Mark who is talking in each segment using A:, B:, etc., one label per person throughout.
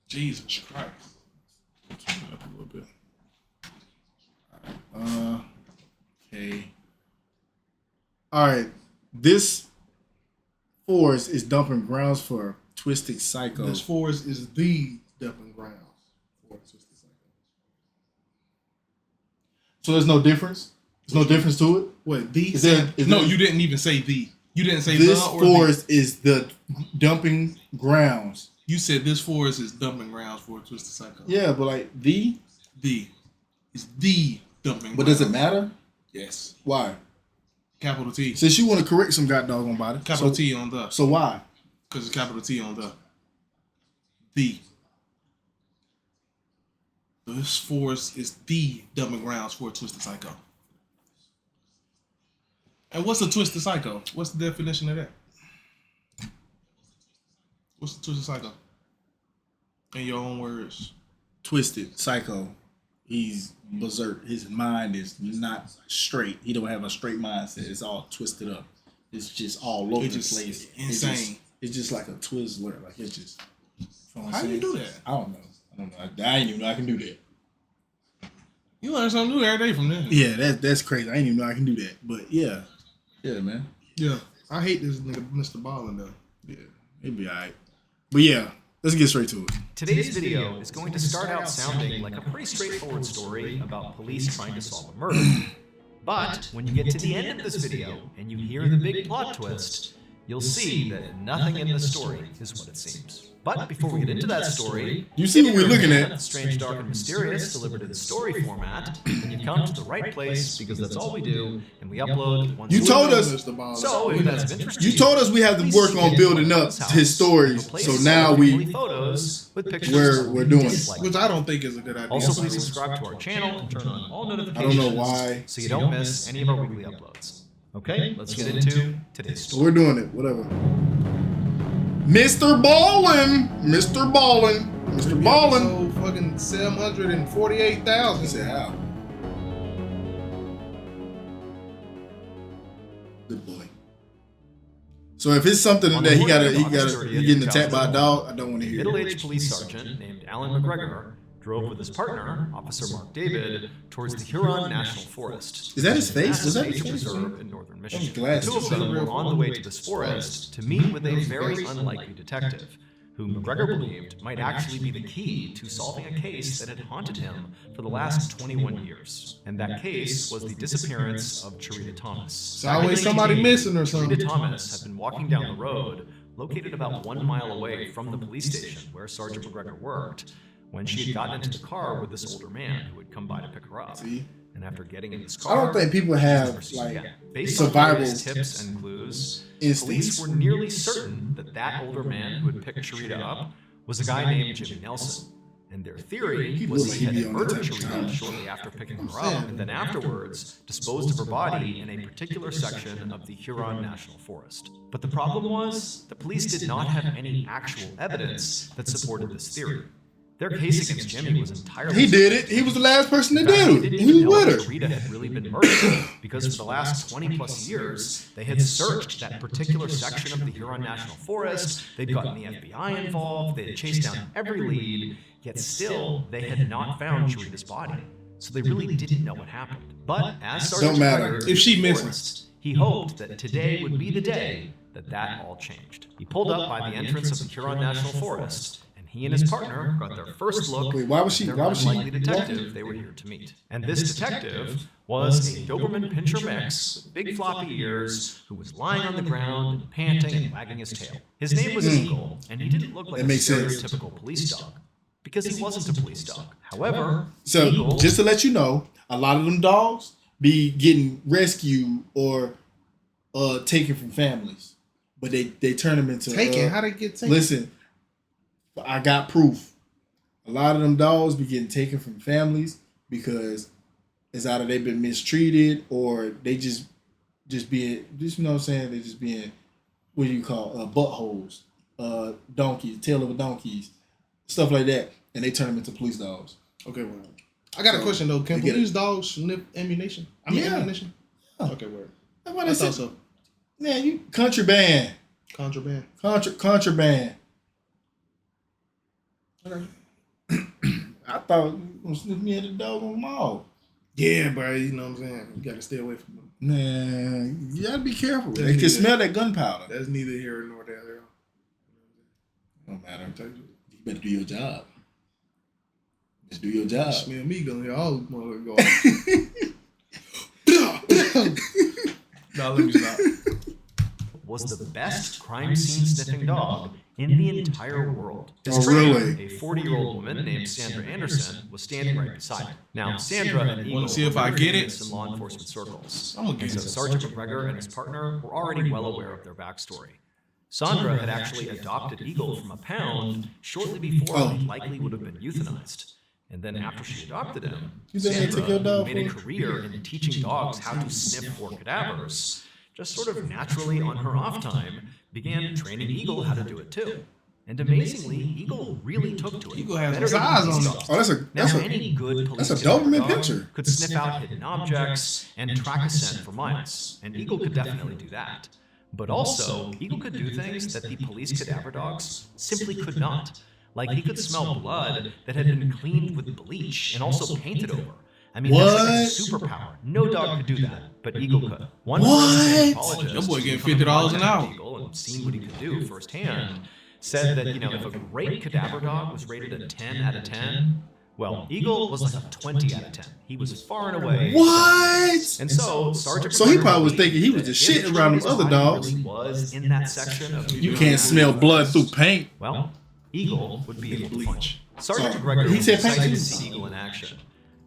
A: Jesus Christ.
B: Turn it up a little bit. Okay. All right. This forest is dumping grounds for Twisted Psycho.
A: This forest is the dumping grounds for Twisted Psycho.
B: So there's no difference? There's no difference to it?
A: What, the?
B: No,
A: you didn't even say the. You didn't say
B: this
A: the or
B: forest is the dumping grounds.
A: You said this forest is dumping grounds for Twisted Psycho.
B: Yeah, but like the?
A: It's the dumping
B: But
A: grounds.
B: does it matter?
A: Yes.
B: Why?
A: Capital T.
B: Since you want to correct some goddamn body.
A: Capital T on the.
B: So why?
A: Because it's capital T on the. The. This forest is the dumping grounds for Twisted Psycho. And what's a Twisted Psycho? What's the definition of that? What's the Twisted Psycho? In your own words.
B: Twisted Psycho. He's berserk. His mind is not straight. He don't have a straight mindset. It's all twisted up. It's just all over the place.
A: Insane.
B: It's just like a Twizzler. Like it's just.
A: How do you do that?
B: I don't know. I didn't even know I can do that.
A: You learn something new every day from this.
B: Yeah, that's crazy. I didn't even know I can do that. But yeah, man.
A: Yeah, I hate this nigga, Mr. Ballin though.
B: Yeah, it'd be alright. But yeah, let's get straight to it.
C: Today's video is going to start out sounding like a pretty straightforward story about police trying to solve a murder. But when you get to the end of this video and you hear the big plot twist, you'll see that nothing in the story is what it seems. But before we get into that story,
B: you see what we're looking at.
C: Strange, Dark, and Mysterious delivered in story format, and you've come to the right place because that's all we do, and we upload once.
B: You told us.
C: So if that's of interest to
B: you told us we have to work on building up his stories. So now we're doing it.
A: Which I don't think is a good idea.
C: Also, please subscribe to our channel and turn on all notifications.
B: I don't know why.
C: So you don't miss any of our weekly uploads. Okay, let's get into today's story.
B: We're doing it. Whatever. Mr. Ballin. Mr. Ballin. Mr. Ballin.
A: So fucking 748,000.
B: He said how? Good boy. So if it's something that he getting attacked by a dog, I don't want to hear it.
C: Middle-aged police sergeant named Alan McGregor drove with his partner, Officer Mark David, towards the Huron National Forest.
B: Is that his face? Was that his face?
C: Reserve in northern Michigan.
B: Glad
C: The two of them were on the way to this forest to meet with a very unlikely detective, whom McGregor believed might actually be the key to solving a case that had haunted him for the last 21 years. And that case was the disappearance of Cherita Thomas.
A: It's always somebody missing or something.
C: Cherita Thomas had been walking down the road, located about 1 mile away from the police station where Sergeant McGregor worked, when she had gotten into the car with this older man who had come by to pick her up.
B: See?
C: And after getting in this car,
B: I don't think people have
C: based on
B: survival
C: various tips and clues,
B: instincts.
C: police were nearly certain that older man who had picked Cherita up was a guy named Jimmy Nelson. And their theory was
B: looked
C: he
B: like he'd
C: had
B: be on
C: murdered
B: that type of
C: Cherita
B: time.
C: shortly after picking her up, and then afterwards disposed of her body in a particular section of the Huron National Forest. But the problem was, the police did not have any actual evidence that supported this theory. Their case against Jimmy was entirely.
B: He did it. He was the last person to
C: In fact,
B: do
C: they
B: it.
C: didn't
B: He was
C: even know
B: with
C: if
B: her.
C: Cherita had really been murdered because for the last 20 plus years, they had searched that particular section of the Huron National Forest. They'd gotten the FBI involved. They had chased down every lead. Yet still, they had not found Cherita's body. So they really didn't know what happened. But as Sergeant
B: matter.
C: McGregor
A: If she
C: in the
A: misses.
C: forest, he hoped that today would be the day that all changed. He pulled up by the entrance of the Huron National Forest, and he and his partner got their first look
B: Wait, why was she-
C: at their
B: why was she
C: unlikely detective
B: walking?
C: they were here to meet. And this detective was a Doberman Pinscher mix with big floppy ears who was lying on the ground, panting and wagging his tail. His name was Eagle, and he didn't look like
B: That
C: a
B: makes sense.
C: stereotypical police dog. Because he wasn't a police dog. However,
B: So
C: Eagle,
B: just to let you know, a lot of them dogs be getting rescued or taken from families, but they turn them into
A: Taken? How they get taken?
B: Listen, I got proof. A lot of them dogs be getting taken from families because it's either they've been mistreated or they just being, just you know what I'm saying, they just being, what do you call, buttholes, donkeys, tail of a donkeys, stuff like that, and they turn them into police dogs.
A: Okay, well. I got a question though. Can
B: you get
A: police dogs sniff ammunition? I mean
B: Yeah.
A: ammunition?
B: Yeah.
A: Okay, word.
B: That's what
A: I
B: I
A: thought
B: said.
A: so.
B: Man, you contraband.
A: Contraband.
B: Contraband. thought you gonna sniff me at the dog on the mall.
A: Yeah, bro. You know what I'm saying? You gotta stay away from them.
B: Man, you gotta be careful. They
A: That's
B: can smell that gunpowder.
A: That's neither here nor there.
B: No matter. You better do your job. Just do your job.
A: Smell me gonna hear all the motherfuckers go. No, let me stop.
C: Was the best crime scene sniffing dog in the entire world. His
B: Oh,
C: trainer,
B: really?
C: a 40-year-old woman named Sandra Anderson, was standing right beside him. Now, Sandra and Eagle
A: see if I
C: were
A: get it?
C: famous in law enforcement circles.
A: I'm gonna
C: And
A: get
C: so
A: it.
C: Sergeant McGregor and his partner were already well aware of their backstory. Sandra had actually adopted Eagle from a pound shortly before he likely would have been euthanized. And then after she adopted him,
B: You think they took your
C: Sandra
B: dog
C: made a
B: for-
C: career in teaching dogs how to sniff for cadavers. Just sort of naturally on her off time, began training Eagle how to do it too. And amazingly, Eagle really took to it.
A: Eagle has
C: Better
A: some
C: than
A: size
C: police
A: on
C: dogs.
A: him.
B: Oh,
C: Now,
B: that's a
C: any good police
B: that's a
C: detective
B: Doberman
C: dog
B: picture.
C: could sniff out hidden objects and track a scent for miles, and Eagle could definitely do that. But also, Eagle could do things that the police cadaver dogs simply could not. Like he could smell blood that had been cleaned with bleach and also painted over. I mean, that's like a superpower. No dog could do that, but Eagle could. One forensic anthropologist
A: That boy
C: who
A: getting
C: come in
A: $50 an
C: contact
A: hour.
C: with Eagle and seen what he could do firsthand said that, you know, if a great cadaver dog was rated a 10 out of 10, well, Eagle was like a 20 out of 10. He was far and away.
B: What?
C: And so, Sergeant
B: So he
C: McGregor
B: probably was
C: believed
B: thinking he was
C: that
B: just
C: if
B: shitting around them
C: Eagle's
B: other
C: eye
B: dogs.
C: really was in that section of
B: You can't smell blood through paint.
C: Well, Eagle would be able to find it. Sergeant
B: Oh,
C: McGregor
B: he
C: was
B: said paint
C: excited
B: too?
C: to see Eagle in action.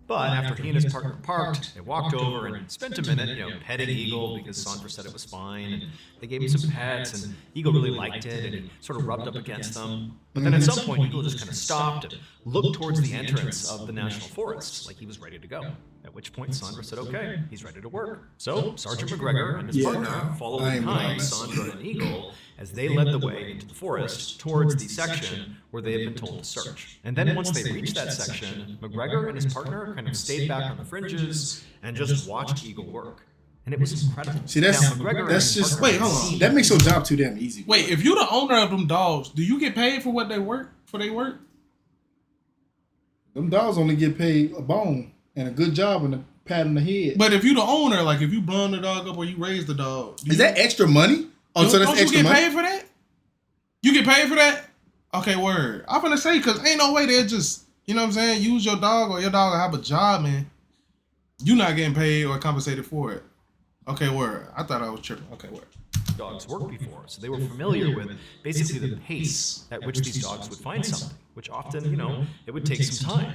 C: But after he and his partner parked, they walked over and spent a minute, you know, petting Eagle because Sandra said it was fine. And they gave him some pets, and Eagle really liked it, and he sort of rubbed up against them. But then at some point, Eagle just kind of stopped and looked towards the entrance of the national forest, like he was ready to go. At which point, Sandra said, "Okay, he's ready to work." So Sergeant McGregor and his
B: Yeah,
C: partner followed
B: I ain't
C: behind
B: lying.
C: Sandra and Eagle as they led the way into the forest towards the section where they had been told to search. And then once they reached that section, McGregor and his partner kind of stayed back on the fringes and just watched Eagle work. And it was incredible.
B: See, that's-
C: Now, McGregor and
B: that's
C: his
B: just-
C: partner
A: wait, hold
C: had
A: on.
C: seen
B: That makes your job too damn easy.
A: Wait, if you're the owner of them dogs, do you get paid for what they work? For they work?
B: Them dogs only get paid a bone and a good job and a pat on the head.
A: But if you the owner, like if you blowing the dog up or you raise the dog,
B: Is that extra money? Oh, so that's
A: don't
B: extra
A: you get
B: money.
A: paid for that? You get paid for that? Okay, word. I'm gonna say because ain't no way they'll just, you know what I'm saying, use your dog or your dog will have a job, man. You not getting paid or compensated for it. Okay, word. I thought I was tripping. Okay, word.
C: dogs worked before, so they were familiar with basically the pace at which these dogs would find something, which often, you know, it would take some time.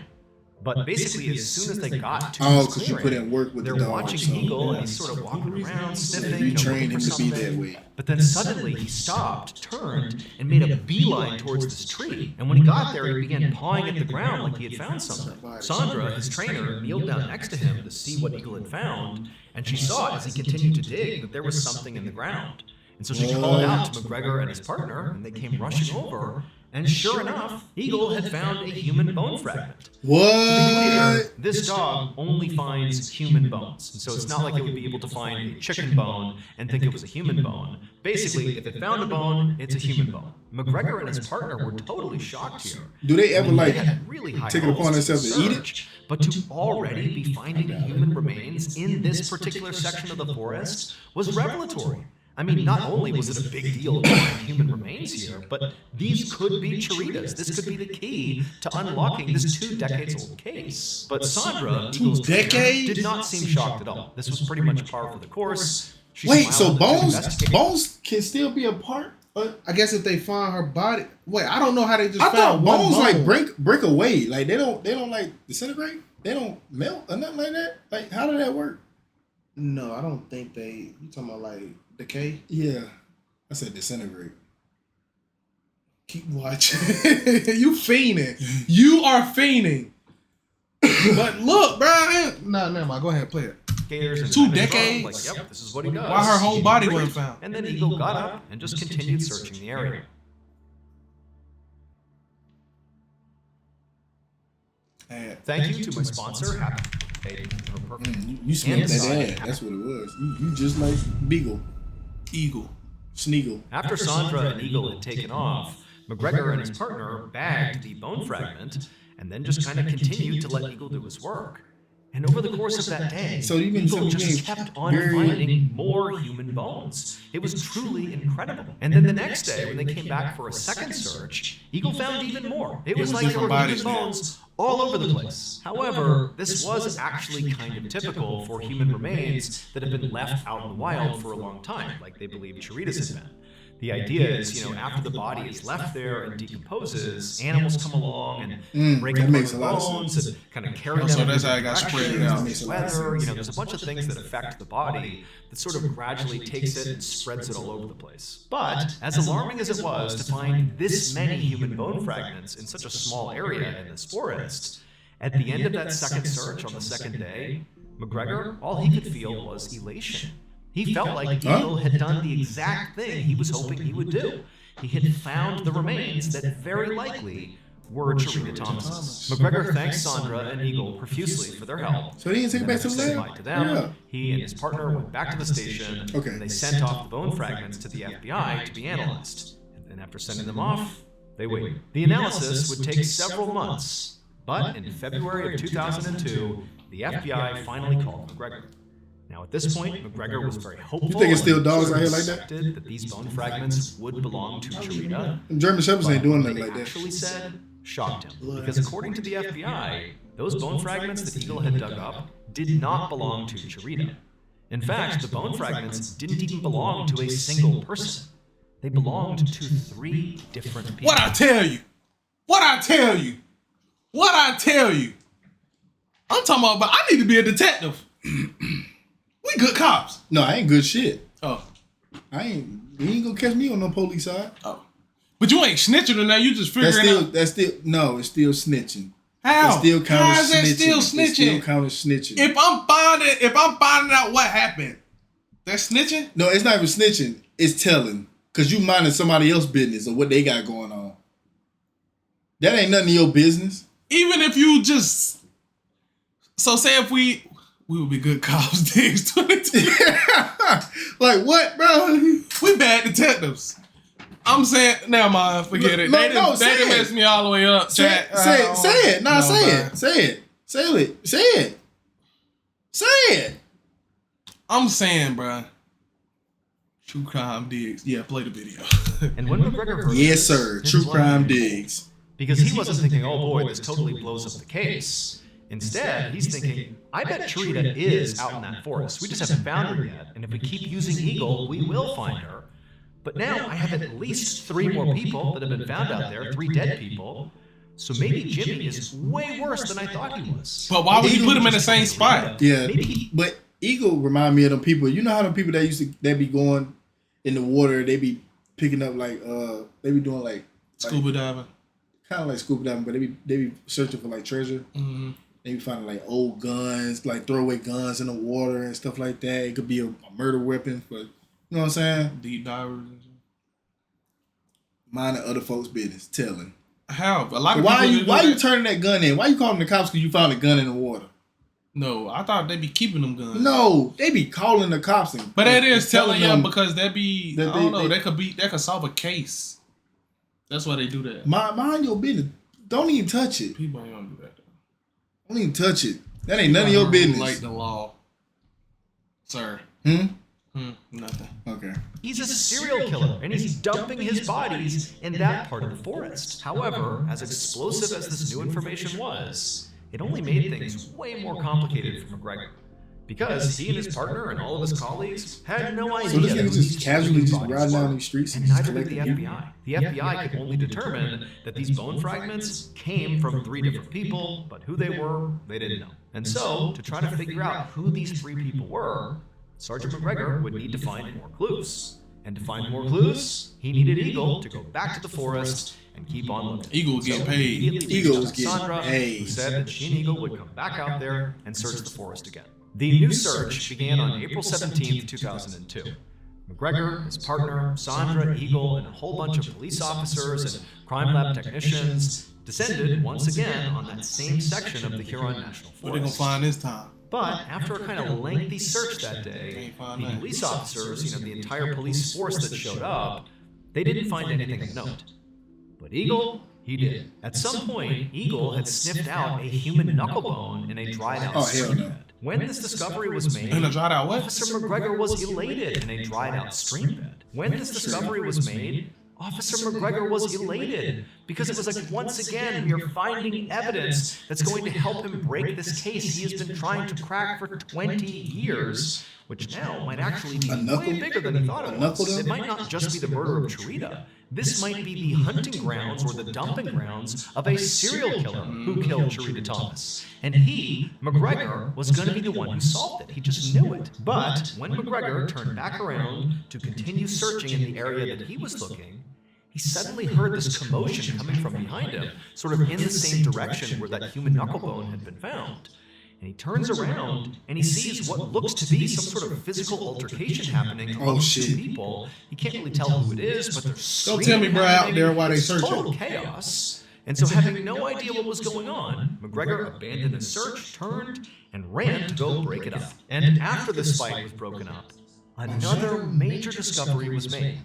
C: But basically, as soon as they got to
B: Oh,
C: this
B: because you
C: clearing,
B: put in work with the
C: they're
B: dog.
C: watching
B: So
C: Eagle, and he's sort of walking around, sniffing,
B: you
C: know,
B: trained
C: looking
B: him
C: for
B: to be
C: something.
B: that way.
C: But then suddenly he stopped, turned, and made a beeline towards this tree. And when he got there, he began pawing at the ground like he had found something. Sandra, his trainer, kneeled down next to him to see what Eagle had found, and she saw as he continued to dig that there was something in the ground. And so she called out to McGregor and his partner, and they came rushing over. And sure enough, Eagle had found a human bone fragment.
B: What?
C: This dog only finds human bones. And so it's not like it would be able to find a chicken bone and think it was a human bone. Basically, if it found a bone, it's a human bone. McGregor and his partner were totally shocked here.
B: Do they ever like
C: had really high
B: take it upon
C: hopes
B: themselves to eat it?
C: search, but to already be finding human remains in this particular section of the forest was revelatory. I mean, not only was it a big deal to find human remains here, but these could be chiritas. This could be the key to unlocking this 2 decades old case. But Sandra, Eagle's trainer,
B: decades?
C: did not seem shocked at all. This was pretty much par for the course. She
B: Wait, so
C: smiled and
B: bones
C: investigated.
B: bones can still be a part?
A: I guess if they find her body, wait, I don't know how they just
B: I
A: found
B: thought
A: one
B: bones
A: bone.
B: like break away. Like they don't like disintegrate. They don't melt or nothing like that. Like how did that work?
A: No, I don't think they. You talking about like decay?
B: Yeah, I said disintegrate.
A: Keep watching. You fiending. You are fiending. But look, bro. No, never mind. Go ahead, play it.
C: Gators and
A: 2
C: kind of
A: decades?
C: Like, yep, this is what he does.
A: Why her whole
C: He
A: body
C: breathed.
A: wasn't found?
C: And then Eagle got up and just continued searching the area. Thank you to my sponsor, Happy Day.
B: You smelled
C: And
B: that
C: Sonic.
B: ad. That's what it was. You just like Beagle,
A: Eagle.
B: Sneagle.
C: After Sandra and Eagle had taken off, McGregor and his partner bagged the bone fragment and then just kind of continued to let Eagle do his work. And over the course of that day,
B: So you mean
C: Eagle
B: something
C: just kept on finding more human bones. It was truly incredible. And then the next day, when they came back for a second search, Eagle found even more. It was like there were human bones all over the place. However, this was actually kind of typical for human remains that have been left out in the wild for a long time, like they believe Chiritas had been. The idea is, after the body is left there and decomposes, animals come along and break apart the bones and kind of carry them.
A: So that's how it got spread out.
C: Weather, there's a bunch of things that affect the body that sort of gradually takes it and spreads it all over the place. But as alarming as it was to find this many human bone fragments in such a small area in this forest, at the end of that second search on the second day, McGregor, all he could feel was elation. He felt like Eagle had done the exact thing he was hoping he would do. He had found the remains that very likely were Chirita Thomas's. McGregor thanked Sandra and Eagle profusely for their help.
B: So he didn't take it back to the
C: Said
B: lab?
C: goodbye to them.
B: Yeah.
C: He and his partner went back to the station,
B: Okay.
C: and they sent off the bone fragments to the FBI to be analyzed. And then after sending them off, they waited. The analysis would take several months, but in February of 2002, the FBI finally called McGregor. Now, at this point, McGregor was very hopeful.
B: You think it's still
C: and
B: dogs
C: sort
B: out
C: of
B: here like that?
C: accepted that these bone fragments would belong to Chirita.
B: Them German Shepherds ain't doing
C: What
B: nothing
C: they
B: like that.
C: actually said shocked him, because according to the FBI, those bone fragments that Eagle had dug up did not belong to Chirita. In fact, the bone fragments didn't even belong to a single person. They belonged to 3 different people.
A: What I tell you? What I tell you? What I tell you? I'm talking about, I need to be a detective. We good cops.
B: No, I ain't good shit.
A: Oh.
B: You ain't gonna catch me on no police side.
A: Oh. But you ain't snitching or nothing. You just figuring out.
B: It's still snitching.
A: How?
B: It's still counted
A: How is that
B: snitching.
A: still
B: It's
A: snitching?
B: still counted snitching.
A: If I'm finding out what happened, that's snitching?
B: No, it's not even snitching. It's telling. Because you minding somebody else's business or what they got going on. That ain't none of your business.
A: Even if you just... So say if we would be good cops, Diggs 22.
B: Like what, bro?
A: We bad detectives. I'm saying, never mind, forget it.
B: No,
A: They didn't
B: say it.
A: mess me all the way up, chat.
B: Say it. Nah,
A: No,
B: say
A: man.
B: it. Say it. Say it.
A: I'm saying, bruh. True Crime Diggs. Yeah, play the video.
C: And when McGregor heard
B: Yes,
C: this,
B: sir.
C: his
B: True
C: blood
B: crime
C: boiled.
B: digs.
C: Because he wasn't thinking, oh boy, this totally blows up the case. Instead, he's thinking, I bet Chirita is out in that forest. We just haven't found her yet. And if we keep using Eagle, we will find her. But now I have at least 3 more people that have been found out there, 3 dead people. So maybe Jimmy is way worse than I thought he was.
A: But why would you put him in the same spot?
B: Yeah, but Eagle remind me of them people. You know how them people that be going in the water, they be picking up like they be doing like
A: Scuba diving.
B: kind of like scuba diving, but they be searching for like treasure.
A: Mm-hmm.
B: They be finding like old guns, like throwaway guns in the water and stuff like that. It could be a murder weapon, but you know what I'm saying?
A: Deep divers and shit.
B: Minding other folks' business, telling.
A: How? A lot
B: So
A: of
B: why
A: people
B: are
A: do
B: you
A: that.
B: turning that gun in? Why you calling the cops because you found a gun in the water?
A: No, I thought they'd be keeping them guns.
B: No, they be calling the cops and
A: But that is telling
B: them
A: you because they be
B: that
A: I don't know,
B: they-
A: they could solve a case. That's why they do that.
B: mind your business. Don't even touch it.
A: People ain't gonna do that though.
B: Don't even touch it. That ain't none of your business.
A: Like the law. Sir. Nothing.
B: Okay.
C: He's a serial killer, and he's dumping his bodies in that part of the forest. However, as explosive as this new information was, it only made things way more complicated for McGregor. Because he and his partner and all of his colleagues had no idea.
B: So this
C: who
B: nigga
C: these
B: just casually just
C: bodies
B: riding
C: were.
B: down these streets
C: And
B: and just
C: neither did the
B: collecting people?
C: FBI. The FBI could only determine that these bone fragments came from 3 different people, but who they were, they didn't know. And so, to try to figure out who these 3 people were, Sergeant McGregor would need to find more clues. And to find more clues, he needed Eagle to go back to the forest and keep on looking.
A: Eagle was getting paid.
C: Immediately
B: Eagle
C: reached
B: was
C: out to
B: getting
C: Sandra,
B: paid.
C: who said that she and Eagle would come back out there and search the forest again. The new search began on April 17th, 2002. McGregor, his partner, Sandra, Eagle, and a whole bunch of police officers and crime lab technicians descended once again on that same section of the Huron National
A: What they gonna
C: Forest.
A: find this time?
C: But after a kind of lengthy search that day, the police officers, the entire police force that showed up, they didn't find anything of note. But Eagle, He did. At some point, Eagle had sniffed out a human knuckle bone in a dried out stream bed. When this discovery was made,
A: In a dried out what?
C: Officer McGregor was elated in a dried out stream bed. When this discovery was made, Officer McGregor was elated because it was like, once again, we are finding evidence that's going to help him break this case he has been trying to crack for 20 years, which now might actually be way bigger than he thought it was. It might not just be the murder of Charita. This might be the hunting grounds or the dumping grounds of a serial killer who killed Charita Thomas. And he, McGregor, was going to be the one who solved it. He just knew it. But when McGregor turned back around to continue searching in the area that he was looking, he suddenly heard this commotion coming from behind him, sort of in the same direction where that human knuckle bone had been found. And he turns around and he sees what looks to be some sort of physical altercation happening among two people. He can't really tell who it is, but there's
A: Don't tell me, bro, out there while they searching.
C: total chaos. And so, having no idea what was going on, McGregor abandoned his search, turned, and ran to go break it up. And after this fight was broken up, another major discovery was made.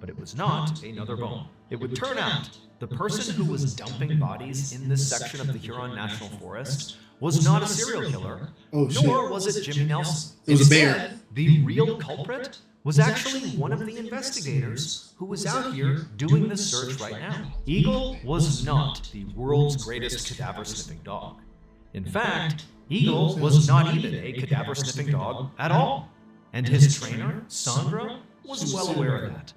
C: But it was not another bone. It would turn out the person who was dumping bodies in this section of the Huron National Forest was not a serial killer, nor was it Jimmy Nelson.
B: It was a bear.
C: Instead, the real culprit was actually one of the investigators who was out here doing this search right now. Eagle was not the world's greatest cadaver-sniffing dog. In fact, Eagle was not even a cadaver-sniffing dog at all. And his trainer, Sandra, was well aware of that.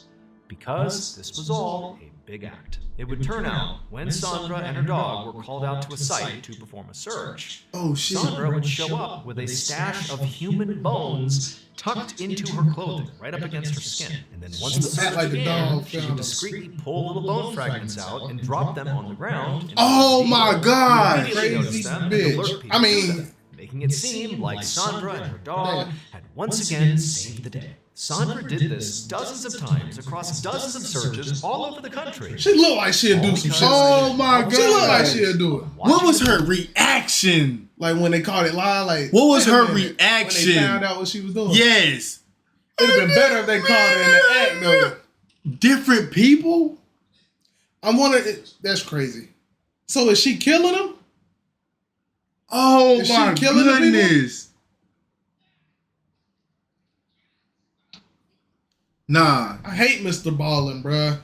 C: Because this was all a big act. It would turn out, when Sandra and her dog were called out to a site to perform a search, Sandra would show up with a stash of human bones tucked into her clothing, right up against her skin. And then once the search began, she would discreetly pull little bone fragments out and drop them on the ground.
B: Oh my God!
C: Crazy
A: bitch. I mean,
C: making it seem like Sandra and her dog had once again saved the day. Sandra did this dozens of times across dozens of searches all over the country.
A: She looked like she'd do some shit.
B: Oh my God!
A: She looked like she'd do it.
B: What was her reaction?
A: Like when they caught it live, like
B: What was her
A: when
B: reaction?
A: they found out what she was doing.
B: Yes.
A: It'd have been better if they caught her in the act, though.
B: Different people?
A: I'm wondering, that's crazy. So is she killing them?
B: Oh
A: Is
B: my
A: she killing the
B: goodness. Nah.
A: I hate Mr. Ballin, bruh.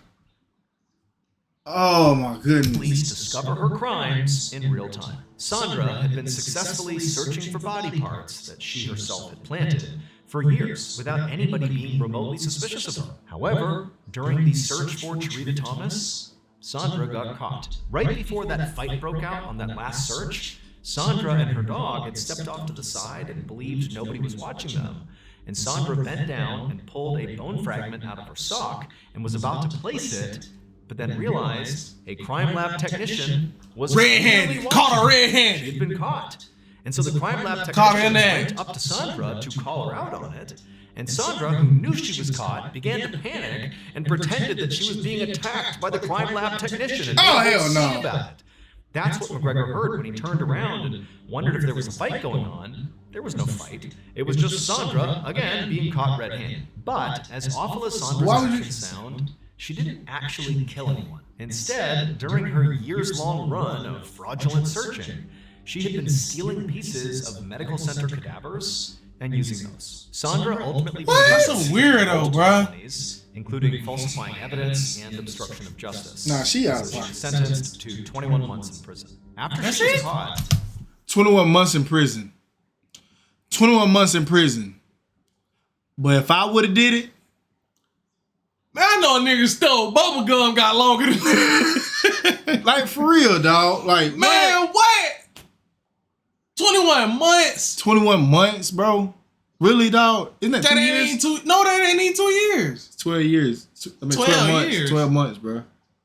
B: Oh my goodness.
C: Police discover her crimes in real time. Sandra had been successfully searching for body parts that she herself had planted for years without anybody being remotely suspicious of her. However, during the search for Charita Thomas, Sandra got caught. Right before that fight broke out on that last search, Sandra and her dog had stepped off to the side and believed nobody was watching them. And Sandra bent down and pulled a bone fragment out of her sock and was about to place it, but then realized a crime lab technician was
A: Red-handed. Caught her red-handed.
C: She had been caught. And so the crime lab
A: Caught her in
C: technician
A: there.
C: went up to Sandra to call her out on it. And Sandra, who knew she was caught, began to panic and pretended that she was being attacked by the crime lab technician and
A: Oh,
C: made a
A: hell
C: scene
A: no.
C: about it. That's what McGregor heard when he turned around and wondered if there was a fight going on. There was no fight. It was just Sandra, again, being caught red-handed. But, as awful as Sandra's actions sound, she didn't actually kill anyone. Instead, during her years-long run of fraudulent searching, she had been stealing pieces of medical center cadavers and using those. Sandra ultimately
A: That's a weirdo, bruh.
C: felonies, including falsifying evidence and obstruction of justice.
B: Nah, she out of
C: So she
B: pocket.
C: was sentenced to 21 months in prison. After
A: That's
C: she was
A: it?
C: caught,
B: 21 months in prison. 21 months in prison. But if I would have did it,
A: Man, I know a nigga stole bubble gum got longer than that.
B: like for real, dog. Like,
A: Man, what? 21 months?
B: 21 months, bro. Really, dog? Isn't that
A: That
B: 2
A: ain't
B: years?
A: even two. No, that ain't even 2 years.
B: 12 years. I mean,
A: 12
B: 12 months.
A: years.
B: 12 months, bro.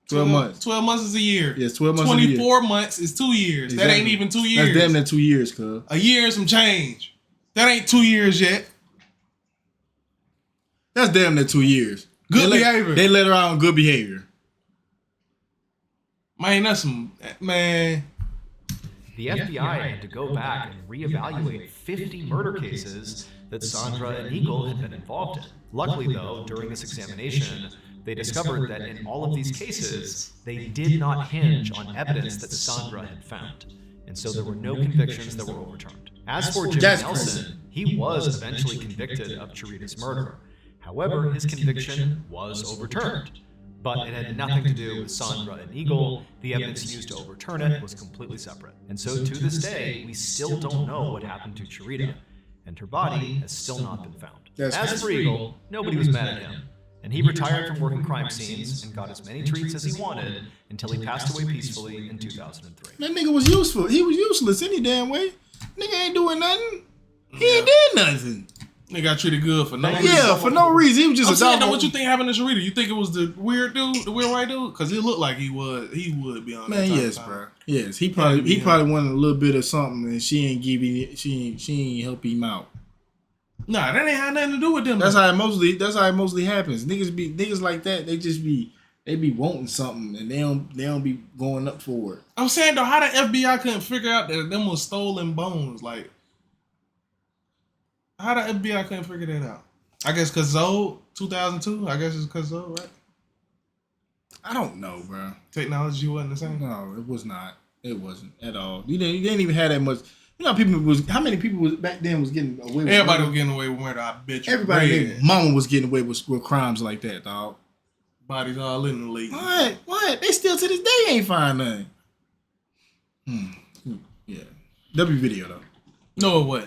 B: 12 months.
A: 12 months is a year.
B: Yes, 12 months is a year.
A: 24 months is 2 years. That ain't
B: Exactly.
A: even 2 years.
B: That's damn near 2 years, cuz.
A: A year and some change. That ain't 2 years yet.
B: That's damn near 2 years.
A: Good behavior.
B: They let her out on good behavior.
A: Man, that's some. Man.
C: the FBI had to go back and reevaluate 50 murder cases that Sandra and Eagle had been involved in. Luckily, though, during this examination, they discovered that in all of these cases, they did not hinge on evidence that Sandra had found. And so there were no convictions that were overturned. As for Jimmy
B: That's
C: Nelson, he was eventually convicted of Cherita's murder. However, his conviction was overturned. But it had nothing to do with Sandra and Eagle. The evidence used to overturn it was completely separate. And so to this day, we still don't know what happened to Cherita, and her body has still not been found. As for Eagle, nobody was mad at him, and he retired from working crime scenes and got as many treats as he wanted until he passed away peacefully in 2003.
B: That nigga was useful. He was useless any damn way. Nigga ain't doing nothing. He ain't did nothing.
A: They got treated good for no reason.
B: Yeah, for no reason. He was just
A: I'm
B: a
A: saying,
B: dog.
A: though, what you think happened to Cherita? You think it was the weird dude, the weird white dude? Because it looked like he would be on that
B: Man,
A: type
B: yes,
A: of time.
B: bro. Yes, he probably wanted a little bit of something, and she ain't help him out.
A: Nah, that ain't had nothing to do with them.
B: That's how it mostly happens. Niggas like that. They be wanting something, and they don't be going up for it.
A: I'm saying though, how the FBI couldn't figure out that them was stolen bones? Like, how the FBI couldn't figure that out? I guess because Zoe, 2002. I guess it's because Zoe, right?
B: I don't know, bro.
A: Technology wasn't the same.
B: No, it was not. It wasn't at all. You didn't even have that much. You know, how many people was back then was getting away with
A: Everybody
B: murder?
A: was getting away with murder. I bet you.
B: Everybody,
A: Red.
B: their mama was getting away with crimes like that, dog.
A: Bodies all in the league.
B: What? They still to this day ain't find nothing. Yeah. W video though.
A: No, what?